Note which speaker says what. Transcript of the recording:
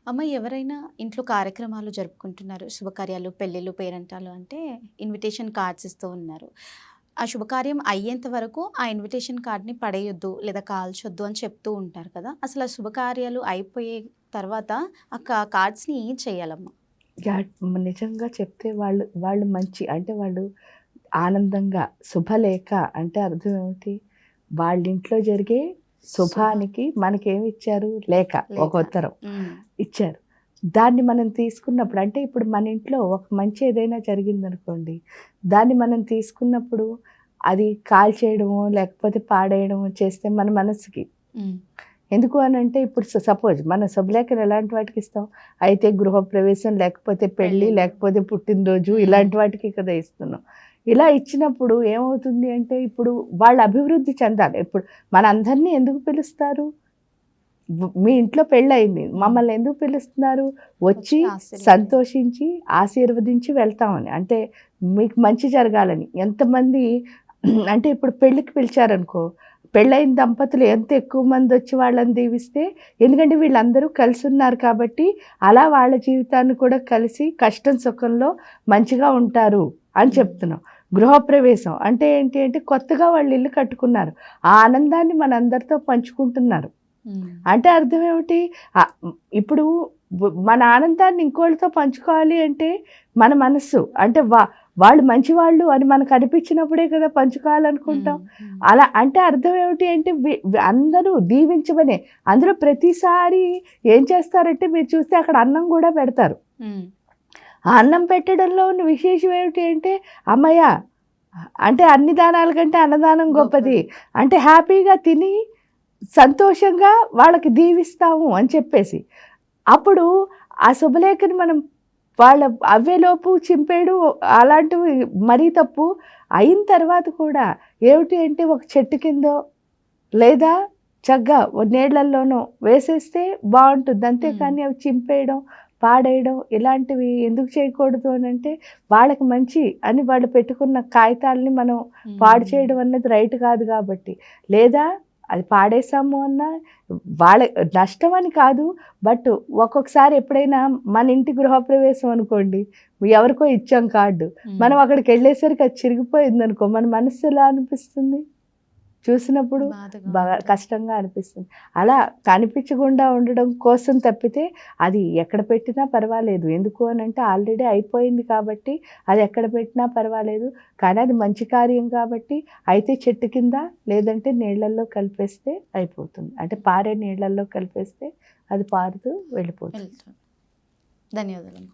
Speaker 1: అమ్మ ఎవరైనా ఇంట్లో కార్యక్రమాలు జరుపుకుంటున్నారు. శుభకార్యాలు, పెళ్ళిళ్ళు, పేరంటాలు అంటే ఇన్విటేషన్ కార్డ్స్ ఇస్తూ ఉన్నారు. ఆ శుభకార్యం అయ్యేంత వరకు ఆ ఇన్విటేషన్ కార్డ్‌ని పడేయొద్దు లేదా కాల్చొద్దు అని చెప్తూ ఉంటారు కదా! అసలు ఆ శుభకార్యాలు అయిపోయే తర్వాత ఆ కార్డ్స్‌ని ఏం చేయాలమ్మ?
Speaker 2: యాహ్! నిజంగా చెప్తే వాళ్ళు వాళ్ళు మంచి అంటే వాళ్ళు ఆనందంగా శుభలేఖ అంటే అర్థం ఏమిటి? వాళ్ళింట్లో జరిగే
Speaker 1: శుభ
Speaker 2: శుభానికి మనకేమిచ్చారు? లేఖ, ఒక
Speaker 1: లేఖ.
Speaker 2: ఉత్తరం
Speaker 1: హ్మ్.
Speaker 2: ఇచ్చారు. దాన్ని మనం తీసుకున్నప్పుడు అంటే ఇప్పుడు మన ఇంట్లో ఒక మంచి ఏదైనా జరిగిందనుకోండి, దాన్ని మనం తీసుకున్నప్పుడు అది కాల్చేయడమో, లేకపోతే పాడేయడమో చేస్తే మన మనసుకి
Speaker 1: హ్మ్.
Speaker 2: ఎందుకు అనంటే ఇప్పుడు సపోజ్ మన శుభలేఖలు ఎలాంటి వాటికి ఇస్తాం? అయితే గృహప్రవేశం, లేకపోతే పెళ్లి,
Speaker 1: పెళ్ళిళ్ళు.
Speaker 2: లేకపోతే పుట్టినరోజు
Speaker 1: హ్మ్.
Speaker 2: ఇలాంటి వాటికి కదా ఇస్తున్నాం. ఇలా ఇచ్చినప్పుడు ఏమవుతుంది అంటే ఇప్పుడు వాళ్ళు అభివృద్ధి చెందాలి. ఇప్పుడు మనందరినీ ఎందుకు పిలుస్తారు? మీ ఇంట్లో పెళ్ళయింది.
Speaker 1: హ్మ్.
Speaker 2: మమ్మల్ని ఎందుకు పిలుస్తున్నారు?
Speaker 1: వచ్చి
Speaker 2: వచ్చి
Speaker 1: ఆశీర్వదించి.
Speaker 2: సంతోషించి, ఆశీర్వదించి వెళ్తామని. అంటే మీకు మంచి జరగాలని. ఎంతమంది అంటే ఇప్పుడు పెళ్ళికి పిలిచారనుకో, పెళ్ళైన దంపతులు ఎంత ఎక్కువ మందొచ్చి వాళ్ళని దీవిస్తే ఎందుకంటే వీళ్ళందరూ కలిసున్నారు కాబట్టి, అలా వాళ్ళ జీవితాన్ని కూడా కలిసి కష్టం, సుఖంలో మంచిగా ఉంటారు అని
Speaker 1: హ్మ్.
Speaker 2: చెప్తున్నాం. గృహప్రవేశం అంటే ఏంటి అంటే కొత్తగా వాళ్ళు ఇల్లు కట్టుకున్నారు. ఆ ఆనందాన్ని మనందరితో పంచుకుంటున్నారు.
Speaker 1: హ్మ్.
Speaker 2: అంటే అర్థం ఏమిటి? ఇప్పుడు మన ఆనందాన్ని ఇంకోళ్ళతో పంచుకోవాలి అంటే మన మనస్సు అంటే వాళ్ళు మంచివాళ్ళు అని మనకు అనిపించినప్పుడే కదా పంచుకోవాలనుకుంటాం.
Speaker 1: హ్మ్. హ్మ్.
Speaker 2: అలా అంటే అర్థం ఏమిటి అంటే అందరూ దీవించమనే. అందులో ప్రతిసారి ఏం చేస్తారంటే మీరు చూస్తే అక్కడ అన్నం కూడా పెడతారు.
Speaker 1: హ్మ్.
Speaker 2: ఆ అన్నం పెట్టడంలో ఉన్న విశేషం ఏమిటి అంటే అమ్మయ్య! అంటే అన్ని దానాల కంటే అన్నదానం గొప్పది.
Speaker 1: గొప్పది.
Speaker 2: అంటే హ్యాపీగా తిని సంతోషంగా వాళ్ళకి దీవిస్తాము అని చెప్పేసి. అప్పుడు ఆ శుభలేఖని మనం వాళ్ళ అవ్వేలోపు చింపేయడం అలాంటివి మరీ తప్పు. అయిన తర్వాత కూడా ఏమిటి అంటే ఒక చెట్టు కిందో లేదా చక్కగా ఓ నీళ్ళల్లోనో వేసేస్తే బావుంటుంది.
Speaker 1: హ్మ్.
Speaker 2: అంతేకాని అవి చింపేయడం, పాడేయడం ఇలాంటివి ఎందుకు చేయకూడదు అనంటే వాళ్ళకి మంచి అని వాళ్ళు పెట్టుకున్న కాగితాలని మనం పాడు
Speaker 1: హ్మ్.
Speaker 2: చేయడం అన్నది రైట్ కాదు కాబట్టి. లేదా అది పాడేసాము అన్నా వాళ్ళ నష్టం అని కాదు. బట్ ఒక్కొక్కసారి ఎప్పుడైనా మన ఇంటి గృహప్రవేశం అనుకోండి, ఎవరికో ఇచ్చాం కార్డు.
Speaker 1: హ్మ్.
Speaker 2: మనం అక్కడికెళ్ళేసరికి అది చిరిగిపోయిందనుకో మన మనసు ఎలా అనిపిస్తుంది? చూసినప్పుడు
Speaker 1: బాధగా
Speaker 2: బాగా
Speaker 1: ఉంటుంది.
Speaker 2: కష్టంగా అనిపిస్తుంది. అలా కనిపించకుండా ఉండడం కోసం తప్పితే అది ఎక్కడ పెట్టినా పర్వాలేదు. ఎందుకు అనంటే ఆల్రెడీ అయిపోయింది కాబట్టి అది ఎక్కడ పెట్టినా పర్వాలేదు. కానీ అది మంచి కార్యం కాబట్టి అయితే చెట్టు కింద లేదంటే నీళ్ళల్లో కలిపేస్తే అయిపోతుంది. అంటే పారే నీళ్ళల్లో కలిపేస్తే అది పారుతూ వెళ్ళిపోతుంది.
Speaker 1: వెళ్తుంది. ధన్యవాదాలమ్మ.